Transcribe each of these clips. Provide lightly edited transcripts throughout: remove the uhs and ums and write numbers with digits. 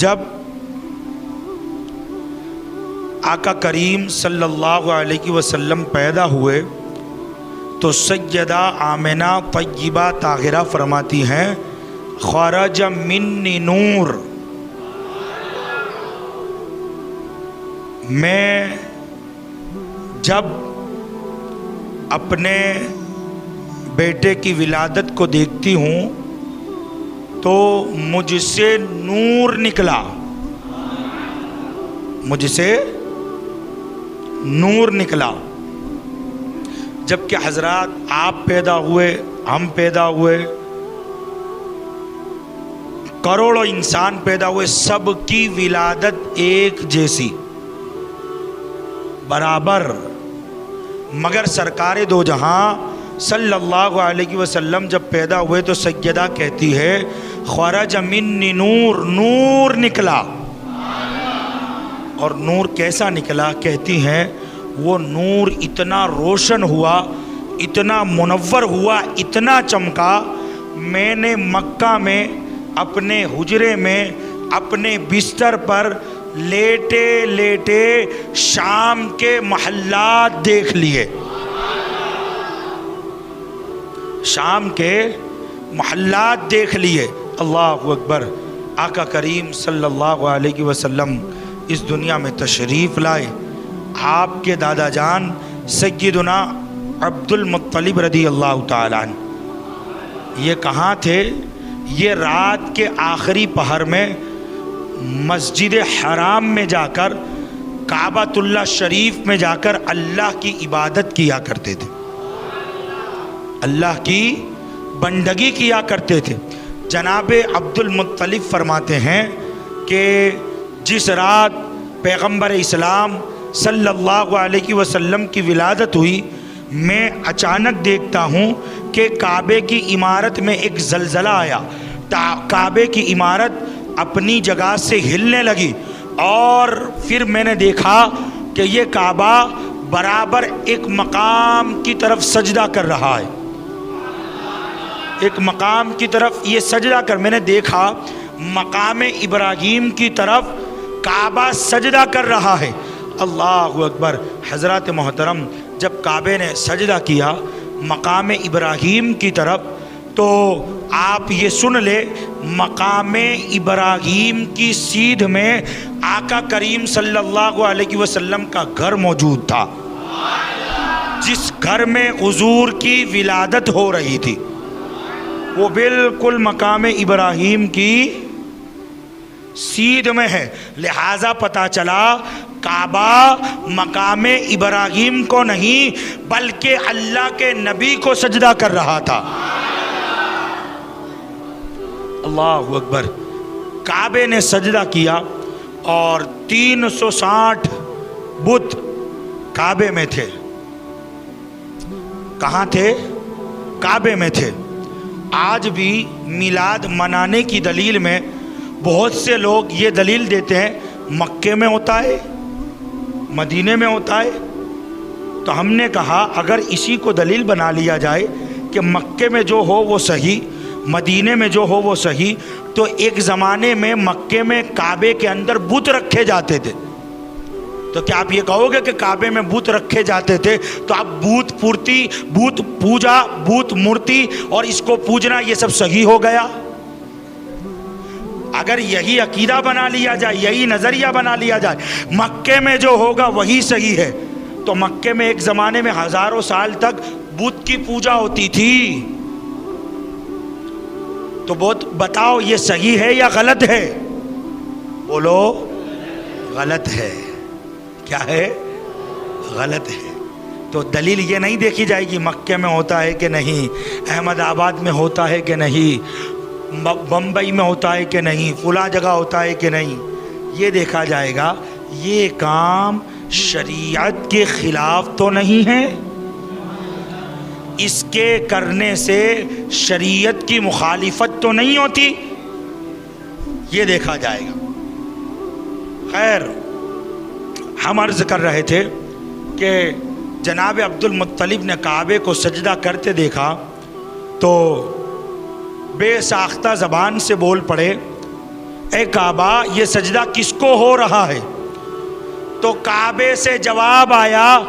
جب آقا کریم صلی اللہ علیہ وسلم پیدا ہوئے تو سیدہ آمنہ طیبہ طاہرہ فرماتی ہیں خرج منی نور، میں جب اپنے بیٹے کی ولادت کو دیکھتی ہوں تو مجھ سے نور نکلا، مجھ سے نور نکلا۔ جبکہ حضرات آپ پیدا ہوئے، ہم پیدا ہوئے، کروڑوں انسان پیدا ہوئے، سب کی ولادت ایک جیسی، برابر، مگر سرکار دو جہاں صلی اللہ علیہ وسلم جب پیدا ہوئے تو سیدہ کہتی ہے خرج منی نور، نور نکلا۔ اور نور کیسا نکلا؟ کہتی ہیں وہ نور اتنا روشن ہوا، اتنا منور ہوا، اتنا چمکا، میں نے مکہ میں اپنے حجرے میں اپنے بستر پر لیٹے لیٹے شام کے محلات دیکھ لیے، شام کے محلات دیکھ لیے۔ اللہ اکبر۔ آقا کریم صلی اللہ علیہ وسلم اس دنیا میں تشریف لائے، آپ کے دادا جان سیدنا عبد المطلب رضی اللہ تعالیٰ عنہ یہ کہاں تھے؟ یہ رات کے آخری پہر میں مسجد حرام میں جا کر، کعبۃ اللہ شریف میں جا کر اللہ کی عبادت کیا کرتے تھے، اللہ کی بندگی کیا کرتے تھے۔ جناب عبد المطلب فرماتے ہیں کہ جس رات پیغمبر اسلام صلی اللہ علیہ وسلم کی ولادت ہوئی، میں اچانک دیکھتا ہوں کہ کعبے کی عمارت میں ایک زلزلہ آیا، کعبے کی عمارت اپنی جگہ سے ہلنے لگی، اور پھر میں نے دیکھا کہ یہ کعبہ برابر ایک مقام کی طرف سجدہ کر رہا ہے، ایک مقام کی طرف یہ سجدہ کر، میں نے دیکھا مقام ابراہیم کی طرف کعبہ سجدہ کر رہا ہے۔ اللہ اکبر۔ حضرات محترم، جب کعبے نے سجدہ کیا مقام ابراہیم کی طرف تو آپ یہ سن لے مقام ابراہیم کی سیدھ میں آقا کریم صلی اللہ علیہ وسلم کا گھر موجود تھا، جس گھر میں حضور کی ولادت ہو رہی تھی، وہ بالکل مقام ابراہیم کی سیدھ میں ہے۔ لہذا پتہ چلا کعبہ مقام ابراہیم کو نہیں بلکہ اللہ کے نبی کو سجدہ کر رہا تھا۔ اللہ اکبر۔ کعبے نے سجدہ کیا اور 360 بت کعبے میں تھے۔ کہاں تھے؟ کعبے میں تھے۔ آج بھی میلاد منانے کی دلیل میں بہت سے لوگ یہ دلیل دیتے ہیں مکے میں ہوتا ہے، مدینے میں ہوتا ہے، تو ہم نے کہا اگر اسی کو دلیل بنا لیا جائے کہ مکے میں جو ہو وہ صحیح، مدینے میں جو ہو وہ صحیح، تو ایک زمانے میں مکے میں کعبے کے اندر بت رکھے جاتے تھے، تو کیا آپ یہ کہو گے کہ کعبے میں بت رکھے جاتے تھے تو اب بت پورتی، بت پوجا، بت مورتی اور اس کو پوجنا یہ سب صحیح ہو گیا؟ اگر یہی عقیدہ بنا لیا جائے، یہی نظریہ بنا لیا جائے مکے میں جو ہوگا وہی صحیح ہے، تو مکے میں ایک زمانے میں ہزاروں سال تک بت کی پوجا ہوتی تھی، تو بتاؤ یہ صحیح ہے یا غلط ہے؟ بولو غلط ہے۔ کیا ہے؟ غلط ہے۔ تو دلیل یہ نہیں دیکھی جائے گی مکے میں ہوتا ہے کہ نہیں، احمد آباد میں ہوتا ہے کہ نہیں، بمبئی میں ہوتا ہے کہ نہیں، فلاں جگہ ہوتا ہے کہ نہیں، یہ دیکھا جائے گا یہ کام شریعت کے خلاف تو نہیں ہے، اس کے کرنے سے شریعت کی مخالفت تو نہیں ہوتی، یہ دیکھا جائے گا۔ خیر، ہم عرض کر رہے تھے کہ جناب عبد المطلب نے کعبے کو سجدہ کرتے دیکھا تو بے ساختہ زبان سے بول پڑے اے کعبہ یہ سجدہ کس کو ہو رہا ہے؟ تو کعبے سے جواب آیا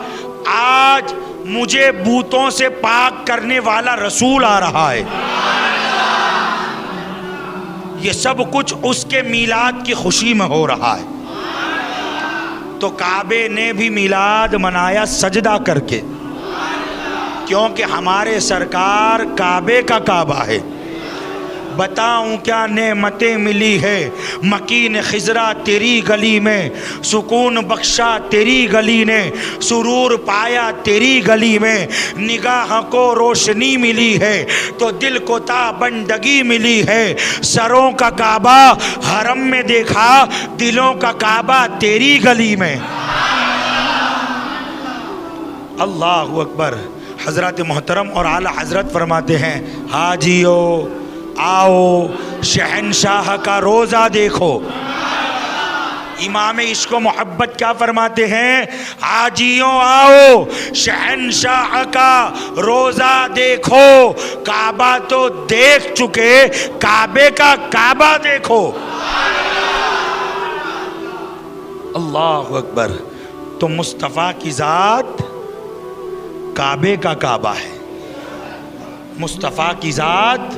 آج مجھے بتوں سے پاک کرنے والا رسول آ رہا ہے۔ یہ سب کچھ اس کے میلاد کی خوشی میں ہو رہا ہے۔ تو کعبے نے بھی میلاد منایا سجدہ کر کے، کیونکہ ہمارے سرکار کعبے کا کعبہ ہے۔ بتاؤں کیا نعمتیں ملی ہے مکین خضرا تیری گلی میں، سکون بخشا تیری گلی نے، سرور پایا تیری گلی میں، نگاہ کو روشنی ملی ہے تو دل کو تابندگی ملی ہے، سروں کا کعبہ حرم میں دیکھا، دلوں کا کعبہ تیری گلی میں۔ اللہ اکبر۔ حضرت محترم اور اعلیٰ حضرت فرماتے ہیں حاجیو آؤ شہنشاہ کا روزہ دیکھو۔ امام عشق و محبت کیا فرماتے ہیں؟ حاجیوں آؤ شہنشاہ کا روزہ دیکھو، کعبہ تو دیکھ چکے کعبے کا کعبہ دیکھو۔ اللہ اکبر۔ تو مصطفیٰ کی ذات کعبے کا کعبہ ہے، مصطفیٰ کی ذات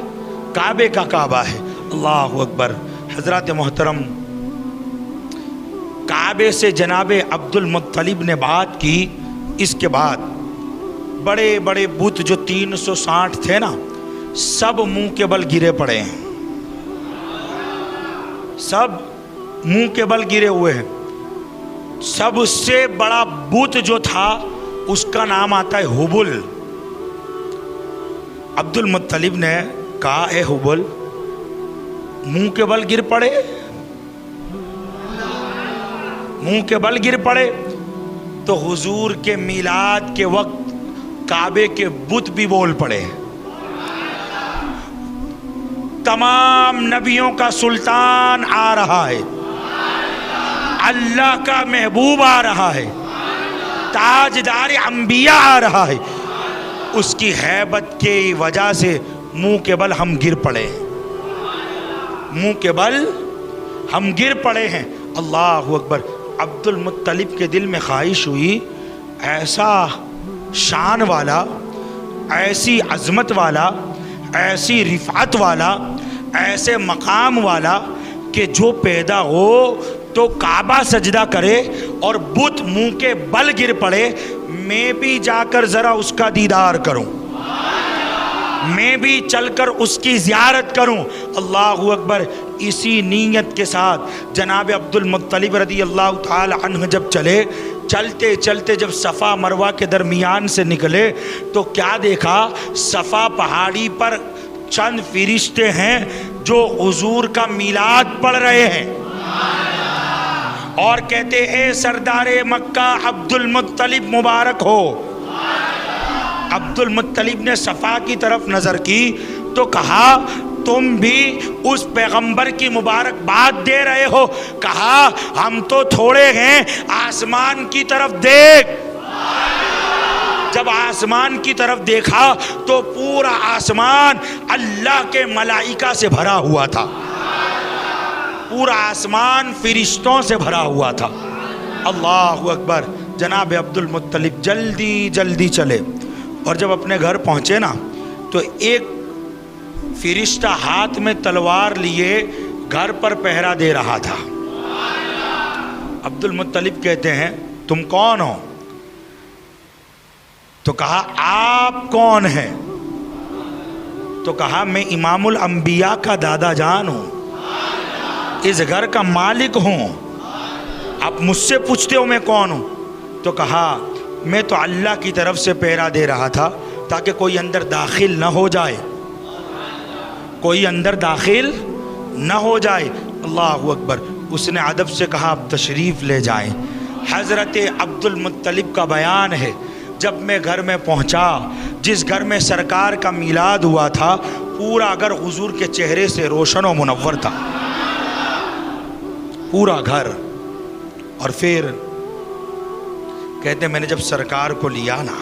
کعبے کا کعبہ ہے۔ اللہ اکبر۔ حضرات محترم، کعبے سے جناب عبد المطلب نے بات کی، اس کے بعد بڑے بڑے بت جو 360 تھے نا، سب منہ کے بل گرے پڑے ہیں، سب منہ کے بل گرے ہوئے ہیں۔ سب سے بڑا بت جو تھا اس کا نام آتا ہے حبل۔ عبد المطلب نے کہا اے حبل منہ کے بل گر پڑے، منہ کے بل گر پڑے۔ تو حضور کے میلاد کے وقت کعبے کے بت بھی بول پڑے، تمام نبیوں کا سلطان آ رہا ہے، اللہ کا محبوب آ رہا ہے، تاجدار انبیاء آ رہا ہے، اس کی ہیبت کی وجہ سے منہ کے بل ہم گر پڑے ہیں، منہ کے بل ہم گر پڑے ہیں۔ اللہ اکبر۔ عبد المطلب کے دل میں خواہش ہوئی ایسا شان والا، ایسی عظمت والا، ایسی رفعت والا، ایسے مقام والا کہ جو پیدا ہو تو کعبہ سجدہ کرے اور بت منہ کے بل گر پڑے، میں بھی جا کر ذرا اس کا دیدار کروں، میں بھی چل کر اس کی زیارت کروں۔ اللہ اکبر۔ اسی نیت کے ساتھ جناب عبد المطلب رضی اللہ تعالی عنہ جب چلے، چلتے چلتے جب صفا مروہ کے درمیان سے نکلے تو کیا دیکھا؟ صفا پہاڑی پر چند فرشتے ہیں جو حضور کا میلاد پڑھ رہے ہیں اور کہتے اے سردار مکہ عبد المطلب مبارک ہو۔ عبد المطلب نے صفا کی طرف نظر کی تو کہا تم بھی اس پیغمبر کی مبارکباد دے رہے ہو؟ کہا ہم تو تھوڑے ہیں، آسمان کی طرف دیکھ۔ جب آسمان کی طرف دیکھا تو پورا آسمان اللہ کے ملائکہ سے بھرا ہوا تھا، پورا آسمان فرشتوں سے بھرا ہوا تھا۔ اللہ اکبر۔ جناب عبد المطلب جلدی جلدی چلے اور جب اپنے گھر پہنچے نا تو ایک فرشتہ ہاتھ میں تلوار لیے گھر پر پہرا دے رہا تھا۔ عبد المطلب کہتے ہیں تم کون ہو؟ تو کہا آپ کون ہیں؟ تو کہا میں امام الانبیاء کا دادا جان ہوں، اس گھر کا مالک ہوں، آپ مجھ سے پوچھتے ہو میں کون ہوں؟ تو کہا میں تو اللہ کی طرف سے پہرا دے رہا تھا تاکہ کوئی اندر داخل نہ ہو جائے، کوئی اندر داخل نہ ہو جائے۔ اللہ اکبر۔ اس نے ادب سے کہا آپ تشریف لے جائیں۔ حضرت عبد المطلب کا بیان ہے جب میں گھر میں پہنچا، جس گھر میں سرکار کا میلاد ہوا تھا پورا گھر حضور کے چہرے سے روشن و منور تھا، پورا گھر۔ اور پھر کہتے ہیں میں نے جب سرکار کو لیا نا،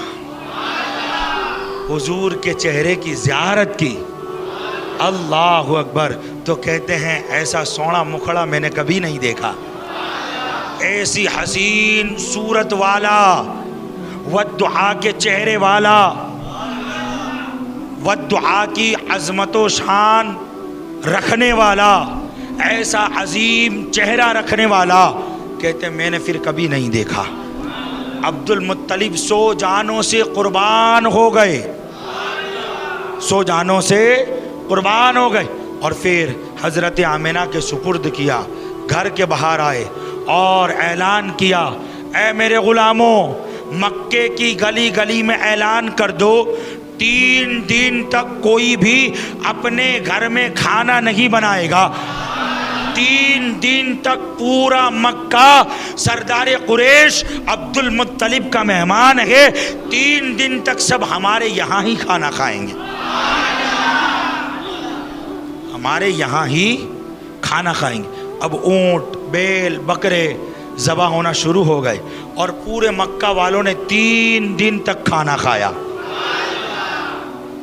حضور کے چہرے کی زیارت کی، اللہ اکبر، تو کہتے ہیں ایسا سونا مکھڑا میں نے کبھی نہیں دیکھا، ایسی حسین صورت والا، والدعا کے چہرے والا، والدعا کی عظمت و شان رکھنے والا، ایسا عظیم چہرہ رکھنے والا، کہتے ہیں میں نے پھر کبھی نہیں دیکھا۔ عبد المطلب 100 جانوں سے قربان ہو گئے، 100 جانوں سے قربان ہو گئے، اور پھر حضرت آمنہ کے سپرد کیا، گھر کے باہر آئے اور اعلان کیا، اے میرے غلاموں، مکے کی گلی گلی میں اعلان کر دو 3 دن تک کوئی بھی اپنے گھر میں کھانا نہیں بنائے گا۔ 3 دن تک پورا مکہ سردار قریش عبد المطلب کا مہمان ہے، 3 دن تک سب ہمارے یہاں ہی کھانا کھائیں گے، ہمارے یہاں ہی کھانا کھائیں گے۔ اب اونٹ، بیل، بکرے ذبح ہونا شروع ہو گئے، اور پورے مکہ والوں نے 3 دن تک کھانا کھایا۔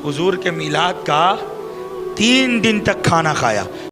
حضور کے میلاد کا 3 دن تک کھانا کھایا۔